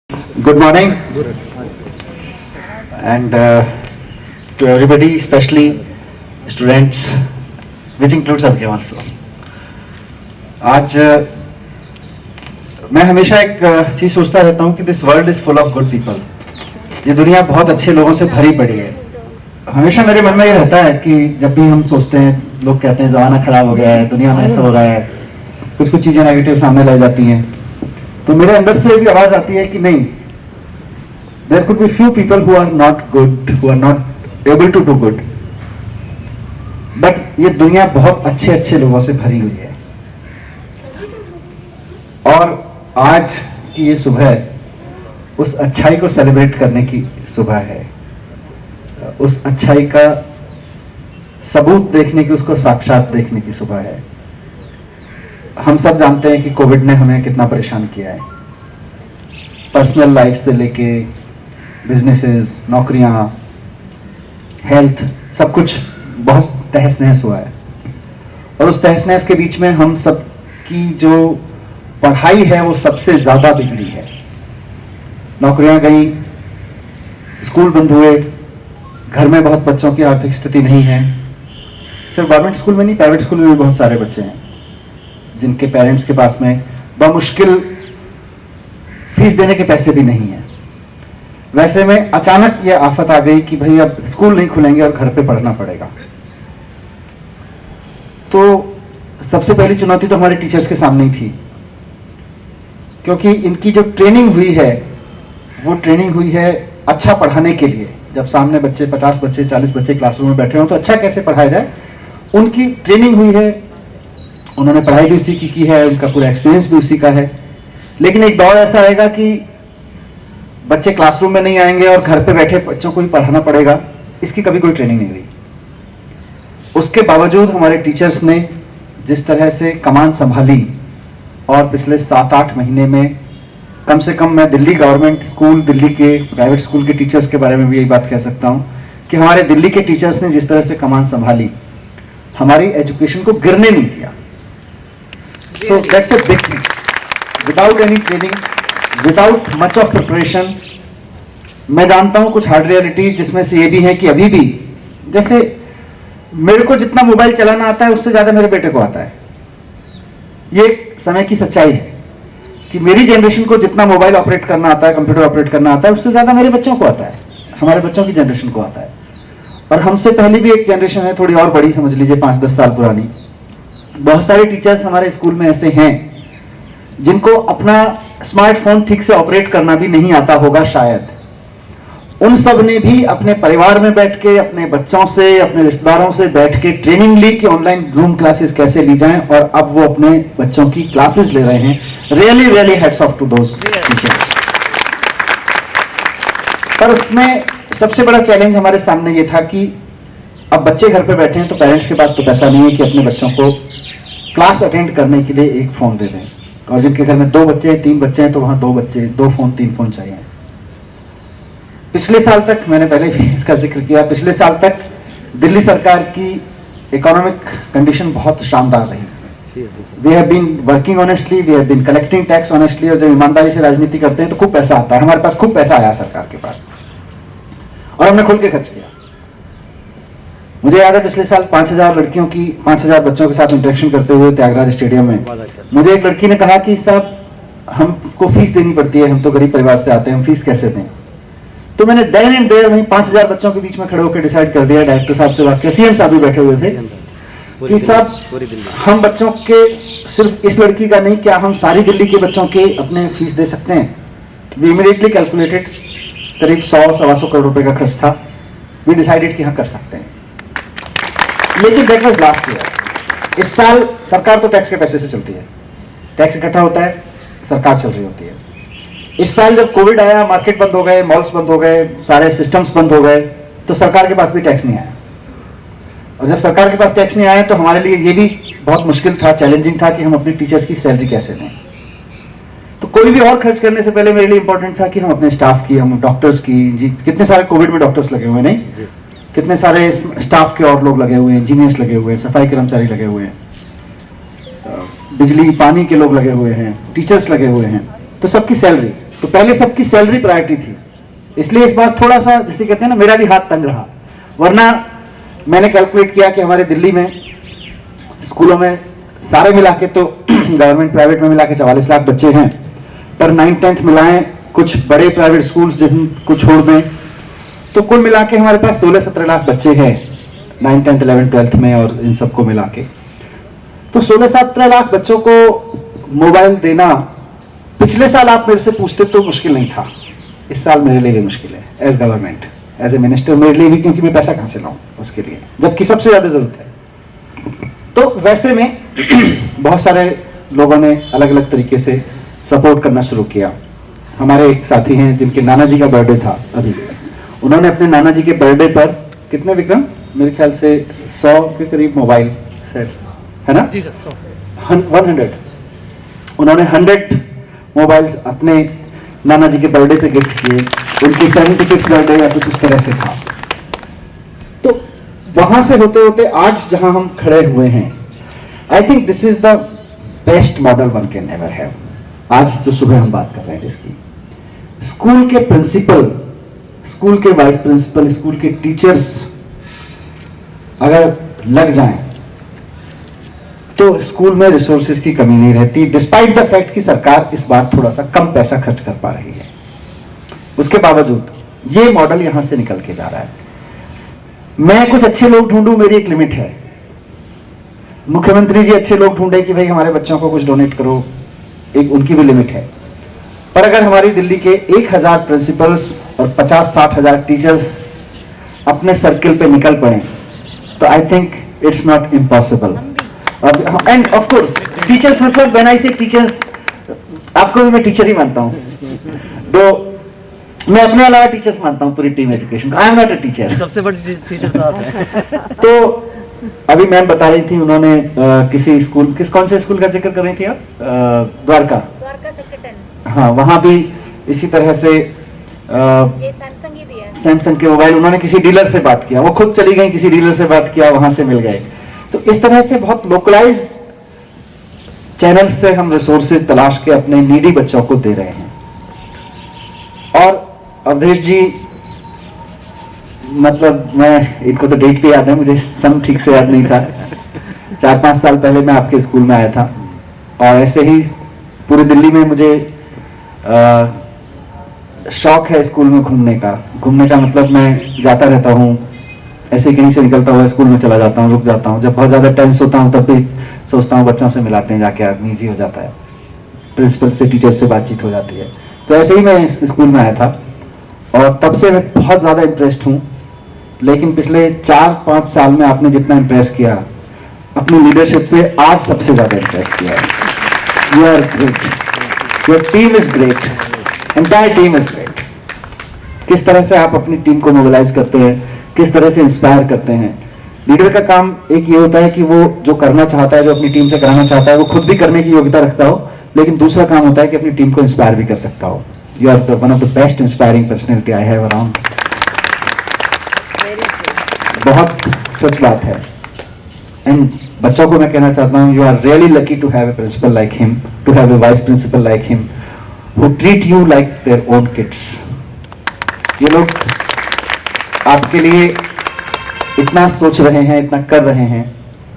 Good morning, and to everybody, especially students, which includes Abhi also. आज मैं हमेशा एक चीज सोचता रहता हूँ कि this world is full of good people. ये दुनिया बहुत अच्छे लोगों से भरी पड़ी है. हमेशा मेरे मन में ये रहता है कि जब भी हम सोचते हैं, लोग कहते हैं जमाना खराब हो गया है, दुनिया में ऐसा हो रहा है, कुछ कुछ चीजें नेगेटिव सामने लाई जाती हैं, तो मेरे अंदर से भी आवाज आती है कि नहीं, there could be few people who are not good, who are not able to do good, but ये दुनिया बहुत अच्छे अच्छे लोगों से भरी हुई है. और आज की ये सुबह उस अच्छाई को सेलिब्रेट करने की सुबह है, उस अच्छाई का सबूत देखने की, उसको साक्षात देखने की सुबह है. हम सब जानते हैं कि कोविड ने हमें कितना परेशान किया है, पर्सनल लाइफ से लेके बिजनेसेस, नौकरियां, हेल्थ, सब कुछ बहुत तहस नहस हुआ है. और उस तहस नहस के बीच में हम सब की जो पढ़ाई है वो सबसे ज्यादा बिगड़ी है. नौकरियां गई, स्कूल बंद हुए, घर में बहुत बच्चों की आर्थिक स्थिति नहीं है. सिर्फ गवर्नमेंट स्कूल में नहीं, प्राइवेट स्कूल में भी बहुत सारे बच्चे हैं जिनके पेरेंट्स के पास में बमुश्किल फीस देने के पैसे भी नहीं है. वैसे में अचानक ये आफत आ गई कि भाई अब स्कूल नहीं खुलेंगे और घर पे पढ़ना पड़ेगा. तो सबसे पहली चुनौती तो हमारे टीचर्स के सामने ही थी, क्योंकि इनकी जो ट्रेनिंग हुई है वो ट्रेनिंग हुई है अच्छा पढ़ाने के लिए. जब सामने बच्चे 50 बच्चे 40 बच्चे क्लासरूम में बैठे हों तो अच्छा कैसे पढ़ाया जाए, उनकी ट्रेनिंग हुई है, उन्होंने पढ़ाई भी उसी की है, उनका पूरा एक्सपीरियंस भी उसी का है. लेकिन एक दौर ऐसा आएगा कि बच्चे क्लासरूम में नहीं आएंगे और घर पे बैठे बच्चों को ही पढ़ाना पड़ेगा. इसकी कभी कोई ट्रेनिंग नहीं हुई. उसके बावजूद हमारे टीचर्स ने जिस तरह से कमान संभाली, और पिछले 7-8 महीने में कम से कम मैं दिल्ली गवर्नमेंट स्कूल, दिल्ली के प्राइवेट स्कूल के टीचर्स के बारे में भी यही बात कह सकता हूं कि हमारे दिल्ली के टीचर्स ने जिस तरह से कमान संभाली, हमारी एजुकेशन को गिरने नहीं दिया. So that's a big thing. Without any training, without much of preparation. मैं जानता हूं कुछ हार्ड रियलिटीज जिसमें से ये भी है कि अभी भी, जैसे मेरे को जितना मोबाइल चलाना आता है उससे ज्यादा मेरे बेटे को आता है. ये एक समय की सच्चाई है कि मेरी जनरेशन को जितना मोबाइल ऑपरेट करना आता है, कंप्यूटर ऑपरेट करना आता है, उससे ज्यादा मेरे बच्चों को आता है, हमारे बच्चों की जनरेशन को आता है. और हमसे पहले भी एक जनरेशन है, थोड़ी और बड़ी, समझ लीजिए 5-10 साल पुरानी. बहुत सारे टीचर्स हमारे स्कूल में ऐसे हैं जिनको अपना स्मार्टफोन ठीक से ऑपरेट करना भी नहीं आता होगा शायद. उन सब ने भी अपने परिवार में बैठ के, अपने बच्चों से, अपने रिश्तेदारों से बैठ के ट्रेनिंग ली कि ऑनलाइन जूम क्लासेस कैसे ली जाएं, और अब वो अपने बच्चों की क्लासेस ले रहे हैं. Really really hats off to those teachers. पर उसमें सबसे बड़ा चैलेंज हमारे सामने ये था कि अब बच्चे घर पे बैठे हैं तो पेरेंट्स के पास तो पैसा नहीं है कि अपने बच्चों को क्लास अटेंड करने के लिए एक फोन दे दें. और जिनके घर में 2 बच्चे हैं, 3 बच्चे हैं, तो वहां 2 बच्चे, 2 फोन, 3 फोन चाहिए. पिछले साल तक, मैंने पहले भी इसका जिक्र किया, पिछले साल तक दिल्ली सरकार की इकोनॉमिक कंडीशन बहुत शानदार रही. We have been working honestly, we have been collecting tax honestly. और जब ईमानदारी से राजनीति करते हैं तो खूब पैसा आता है. हमारे पास खूब पैसा आया सरकार के पास, और हमने खुल के खर्च किया. मुझे याद है पिछले साल 5000 लड़कियों की, 5000 बच्चों के साथ इंटरेक्शन करते हुए त्यागराज स्टेडियम में मुझे एक लड़की ने कहा कि साहब हमको फीस देनी पड़ती है, हम तो गरीब परिवार से आते हैं, हम फीस कैसे दें. तो मैंने देन एंड देयर वहीं 5000 बच्चों के बीच में खड़े होकर डिसाइड कर दिया, डायरेक्टर साहब से बात किया, सीएम साहब भी बैठे हुए थे, कि साहब हम बच्चों के, सिर्फ इस लड़की का नहीं, क्या हम सारी दिल्ली के बच्चों के अपने फीस दे सकते हैं. वी इमीडिएटली कैलकुलेटेड, करीब 100-125 करोड़ रुपए का खर्च था. वी डिसाइडेड कि हाँ कर सकते हैं. लेकिन दैट वाज लास्ट ईयर. इस साल सरकार तो टैक्स के पैसे से चलती है, टैक्स इकट्ठा होता है, सरकार चल रही होती है. इस साल जब कोविड आया, मार्केट बंद हो गए, मॉल्स बंद हो गए, सारे सिस्टम्स बंद हो गए, तो सरकार के पास भी टैक्स नहीं आया. और जब सरकार के पास टैक्स नहीं आया तो हमारे लिए ये भी बहुत मुश्किल था, चैलेंजिंग था कि हम अपने टीचर्स की सैलरी कैसे दें. तो कोई भी और खर्च करने से पहले मेरे लिए इंपॉर्टेंट था कि हम अपने स्टाफ की, हम डॉक्टर्स की, जी कितने सारे कोविड में डॉक्टर्स लगे हुए, नहीं कितने सारे स्टाफ के और लोग लगे हुए हैं, इंजीनियर्स लगे हुए हैं, सफाई कर्मचारी लगे हुए हैं, बिजली पानी के लोग लगे हुए हैं, टीचर्स लगे हुए हैं. तो सबकी सैलरी, तो पहले सबकी सैलरी प्रायोरिटी थी, इसलिए इस बार थोड़ा सा जैसे कहते हैं ना मेरा भी हाथ तंग रहा। वरना मैंने कैलकुलेट किया कि हमारे दिल्ली में स्कूलों में सारे मिला के तो गवर्नमेंट प्राइवेट में मिला के 44 लाख बच्चे हैं, पर 9th-10th मिलाएं, कुछ बड़े प्राइवेट स्कूल्स जिनको छोड़ दें, तो कुल मिला के हमारे पास 16-17 लाख बच्चे हैं 9th, 10th, 11th, 12th में और इन सबको मिला के। तो 16-17 लाख बच्चों को मोबाइल देना पिछले साल आप मेरे से पूछते तो मुश्किल नहीं था, इस साल मेरे लिए भी मुश्किल है as government, as a minister मेरे लिए भी, क्योंकि मैं पैसा कहां से लाऊं उसके लिए, जबकि सबसे ज्यादा जरूरत है। तो वैसे में बहुत सारे लोगों ने अलग अलग तरीके से सपोर्ट करना शुरू किया। हमारे एक साथी हैं जिनके नाना जी का बर्थडे था अभी, उन्होंने अपने नाना जी के बर्थडे पर कितने विक्रम, मेरे ख्याल से 100 के करीब मोबाइल सेट है ना, 100, उन्होंने 100 मोबाइल्स अपने नाना जी के बर्थडे पे गिफ्ट किए। उनकी 75th बर्थडे या कुछ इस तरह से था। तो वहां से होते होते आज जहां हम खड़े हुए हैं, I think this is the best model one can ever have. आज जो सुबह हम बात कर रहे हैं जिसकी, स्कूल के प्रिंसिपल, स्कूल के वाइस प्रिंसिपल, स्कूल के टीचर्स अगर लग जाएं तो स्कूल में रिसोर्सेज की कमी नहीं रहती, डिस्पाइट द फैक्ट कि सरकार इस बार थोड़ा सा कम पैसा खर्च कर पा रही है। उसके बावजूद ये मॉडल यहां से निकल के जा रहा है। मैं कुछ अच्छे लोग ढूंढूं, मेरी एक लिमिट है। मुख्यमंत्री जी अच्छे लोग ढूंढे कि भाई हमारे बच्चों को कुछ डोनेट करो, एक उनकी भी लिमिट है। पर अगर हमारी दिल्ली के 1000 प्रिंसिपल्स और 50-60 हजार टीचर्स अपने सर्किल पे निकल पड़े तो I think it's not impossible. End of course teachers, मतलब व्हेन आई से टीचर्स, आपको भी मैं टीचर ही मानता हूं, तो मैं अपने अलावा टीचर्स मानता हूं पूरी team education. I am not a teacher, सबसे बड़ी टीचर तो आप हैं। तो अभी मैम बता रही थी, उन्होंने किसी स्कूल, कौन से स्कूल का जिक्र कर रही थी आप, द्वारका सेक्टर 10, हाँ वहां भी इसी तरह से ये सैमसंग ही दिया, सैमसंग के मोबाइल उन्होंने किसी डीलर से बात किया, वो खुद चली गई, किसी डीलर से बात किया, वहां से मिल गए। तो इस तरह से बहुत लोकलाइज चैनल से हम रिसोर्सेज तलाश के अपने नीडी बच्चों को दे रहे हैं। और अवधेश जी, मतलब मैं, इनको तो डेट भी याद है, मुझे सम ठीक से याद नहीं था, 4-5 साल पहले मैं आपके स्कूल में आया था और ऐसे ही पूरी दिल्ली में मुझे शौक है स्कूल में घूमने का मतलब मैं जाता रहता हूँ, ऐसे कहीं से निकलता हुआ स्कूल में चला जाता हूँ, रुक जाता हूँ, जब बहुत ज्यादा टेंस होता हूँ तब भी सोचता हूँ बच्चों से मिलाते हैं जाके, आदमी इजी हो जाता है, प्रिंसिपल से, टीचर से बातचीत हो जाती है। तो ऐसे ही मैं इस स्कूल में आया था और तब से मैं बहुत ज्यादा इंटरेस्ट हूँ। लेकिन पिछले 4-5 साल में आपने जितना इंप्रेस किया अपनी लीडरशिप से, आज सबसे ज्यादा इंप्रेस किया है। You are great, your team is great, entire team is great. किस तरह से आप अपनी टीम को मोबिलाइज करते हैं, किस तरह से इंस्पायर करते हैं। लीडर का काम एक ये होता है कि वो जो करना चाहता है, जो अपनी टीम से कराना चाहता है, वो खुद भी करने की योग्यता रखता हो, लेकिन दूसरा काम होता है कि अपनी टीम को इंस्पायर भी कर सकता हो। You are one of the best inspiring personality I have around. बहुत सच बात है। एंड बच्चों को मैं कहना चाहता हूं, you are really lucky to have a principal like him, to have a vice principal like him, who treat you like their own kids. ये लोग आपके लिए इतना सोच रहे हैं, इतना कर रहे हैं।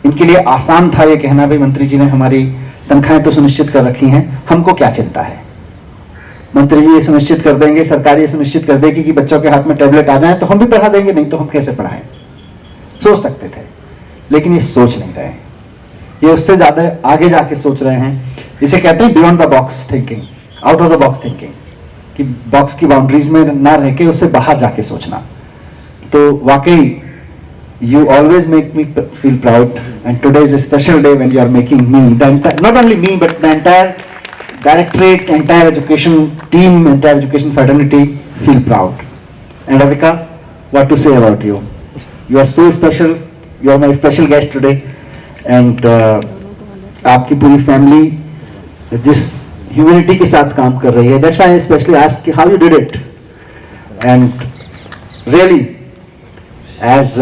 इनके लिए आसान था ये कहना, भाई मंत्री जी ने हमारी तनख्वाहें तो सुनिश्चित कर रखी हैं, हमको क्या चिंता है, मंत्री जी ये सुनिश्चित कर देंगे, सरकार ये सुनिश्चित कर देगी कि बच्चों के हाथ में टैबलेट आ जाए तो हम भी पढ़ा देंगे, नहीं तो हम कैसे पढ़ाएं। सोच सकते थे, लेकिन ये सोच नहीं रहे, ये उससे ज्यादा आगे जाके सोच रहे हैं। इसे कहते हैं beyond the box thinking, out of the box thinking, कि बॉक्स की बाउंड्रीज में ना रह के उससे बाहर जाके सोचना। तो वाकई you always make me feel proud, and today is a special day when you are making me, not only me but the entire directorate, entire education team, entire education fraternity feel proud. And Avika, what to say about you? You are so special, you are my special guest today, and आपकी पूरी family जिस humanity के साथ काम कर रही है, that's why I especially asked how you did it. And really, as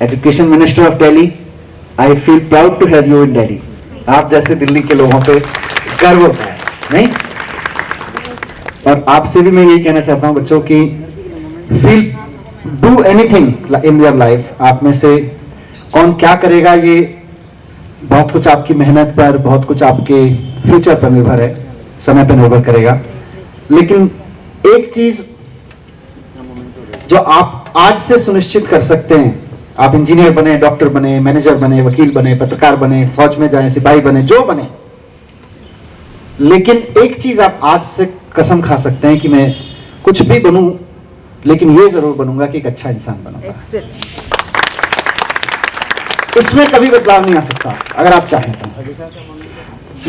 education minister of Delhi, I feel proud to have you in Delhi. आप जैसे दिल्ली के लोगों पे गर्व होता है, नहीं? और आपसे भी मैं यही कहना चाहता हूं बच्चों की feel do anything in your life. आप में से कौन क्या करेगा ये बहुत कुछ आपकी मेहनत पर, बहुत कुछ आपके फ्यूचर पर निर्भर है, समय पर निर्भर करेगा। लेकिन एक चीज जो आप आज से सुनिश्चित कर सकते हैं, आप इंजीनियर बने, डॉक्टर बने, मैनेजर बने, वकील बने, पत्रकार बने, फौज में जाएं, सिपाही बने, जो बने, लेकिन एक चीज आप आज से कसम खा सकते हैं कि मैं कुछ भी बनूं लेकिन ये जरूर बनूंगा कि एक अच्छा इंसान बनूंगा। इसमें कभी बदलाव नहीं आ सकता अगर आप चाहें तो।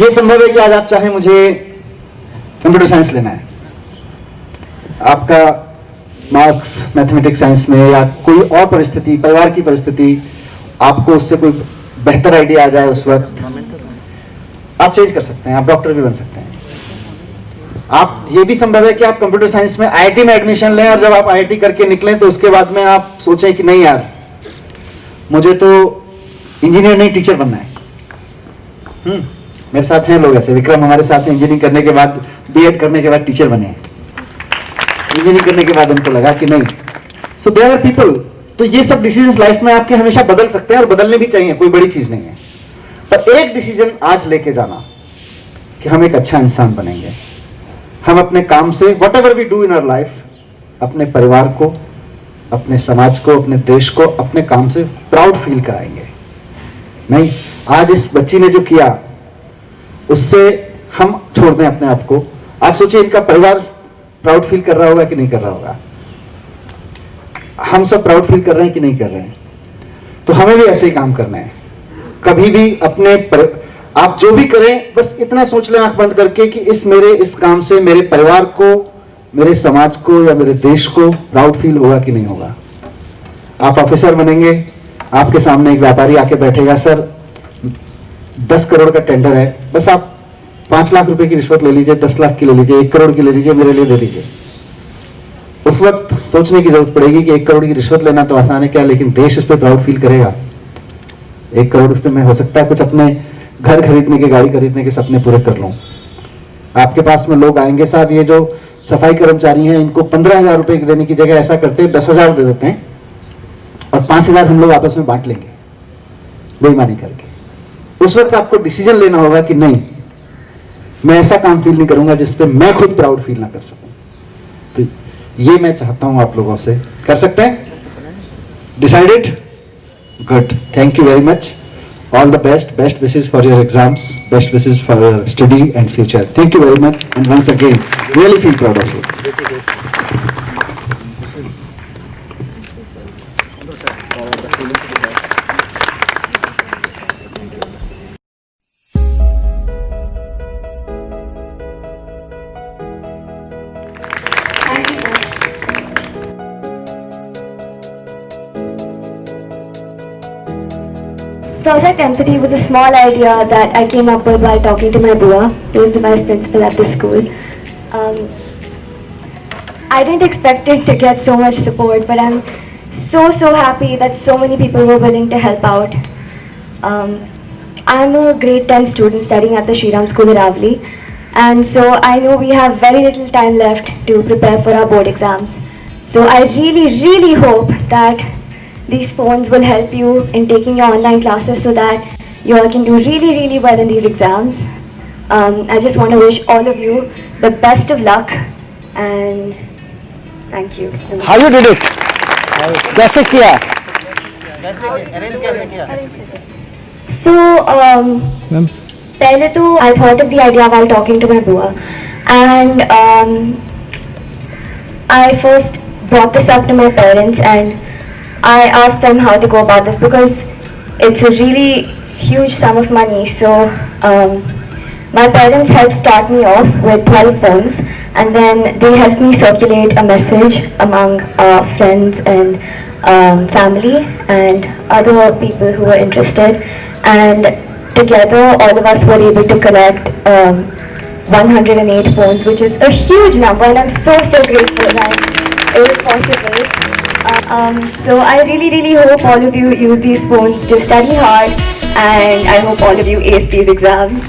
ये संभव है कि आज आप चाहें मुझे कंप्यूटर साइंस लेना है, आपका मार्क्स मैथमेटिक्स साइंस में या कोई और परिस्थिति, परिवार की परिस्थिति, आपको उससे कोई बेहतर आइडिया आ जाए, उस वक्त आप चेंज कर सकते हैं, आप डॉक्टर भी बन सकते हैं। आप ये भी संभव है कि आप कंप्यूटर साइंस में आईआईटी में एडमिशन लें और जब आप आईआईटी करके निकलें तो उसके बाद में आप सोचें कि नहीं यार, मुझे तो इंजीनियर नहीं टीचर बनना है। मेरे साथ हैं लोग ऐसे, विक्रम हमारे साथ इंजीनियरिंग करने के बाद, बीएड करने के बाद टीचर बने हैं। इंजीनियरिंग करने के बाद उनको लगा कि नहीं। So there are people. तो ये सब डिसीजंस लाइफ में आपके हमेशा बदल सकते हैं और बदलने भी चाहिए, कोई बड़ी चीज नहीं है। पर एक डिसीजन आज लेके जाना कि हम एक अच्छा इंसान बनेंगे, हम अपने काम से whatever we do in our life, अपने परिवार को, अपने समाज को, अपने देश को अपने काम से प्राउड फील कराएंगे। नहीं, आज इस बच्ची ने जो किया उससे हम छोड़ दें अपने आप को। आप सोचिए इनका परिवार प्राउड फील कर रहा होगा कि नहीं कर रहा होगा? हम सब प्राउड फील कर रहे हैं कि नहीं कर रहे हैं? तो हमें भी ऐसे ही काम करना है। कभी भी अपने आप जो भी करें बस इतना सोच लें आंख बंद करके कि इस काम से मेरे परिवार को, मेरे समाज को या मेरे देश को प्राउड फील होगा कि नहीं होगा। आप ऑफिसर बनेंगे, आपके सामने एक व्यापारी आके बैठेगा, सर 10 करोड़ का टेंडर है, बस आप 5 लाख रुपए की रिश्वत ले लीजिए, 10 लाख की ले लीजिए, 1 करोड़ की ले लीजिए, मेरे लिए दे दीजिए। उस वक्त सोचने की जरूरत पड़ेगी कि 1 करोड़ की रिश्वत लेना तो आसान है क्या, लेकिन देश इस पर प्राउड फील करेगा। 1 करोड़ से मैं हो सकता है कुछ अपने घर खरीदने के, गाड़ी खरीदने के सपने पूरे कर लूं। आपके पास में लोग आएंगे, साहब ये जो सफाई कर्मचारी हैं इनको 15,000 रुपए देने की जगह ऐसा करते हैं 10,000 दे देते हैं और 5,000 हम लोग आपस में बांट लेंगे बेईमानी करके। उस वक्त आपको डिसीजन लेना होगा कि नहीं, मैं ऐसा काम फील नहीं करूंगा जिसपे मैं खुद प्राउड फील ना कर सकूं। तो ये मैं चाहता हूं आप लोगों से, कर सकते हैं? Decided? Good, thank you very much. All the best wishes for your exams, best wishes for your study and future. Thank you very much, and once again, really feel proud of you. Project Empathy was a small idea that I came up with while talking to my Bua, who is the vice principal at the school. I didn't expect it to get so much support, but I'm so happy that so many people were willing to help out. I'm a grade 10 student studying at the Shriram School in Ravli, and so I know we have very little time left to prepare for our board exams. So I really hope that these phones will help you in taking your online classes so that you all can do really well in these exams. I just want to wish all of you the best of luck and thank you. How you did it? कैसे किया? So पहले तो I thought of the idea while talking to my Bua, and I first brought this up to my parents and I asked them how to go about this because it's a really huge sum of money. So my parents helped start me off with 12 phones, and then they helped me circulate a message among friends and family and other people who were interested, and together all of us were able to collect 108 phones, which is a huge number, and I'm so grateful that it was possible. So I really hope all of you use these phones to study hard, and I hope all of you ace these exams.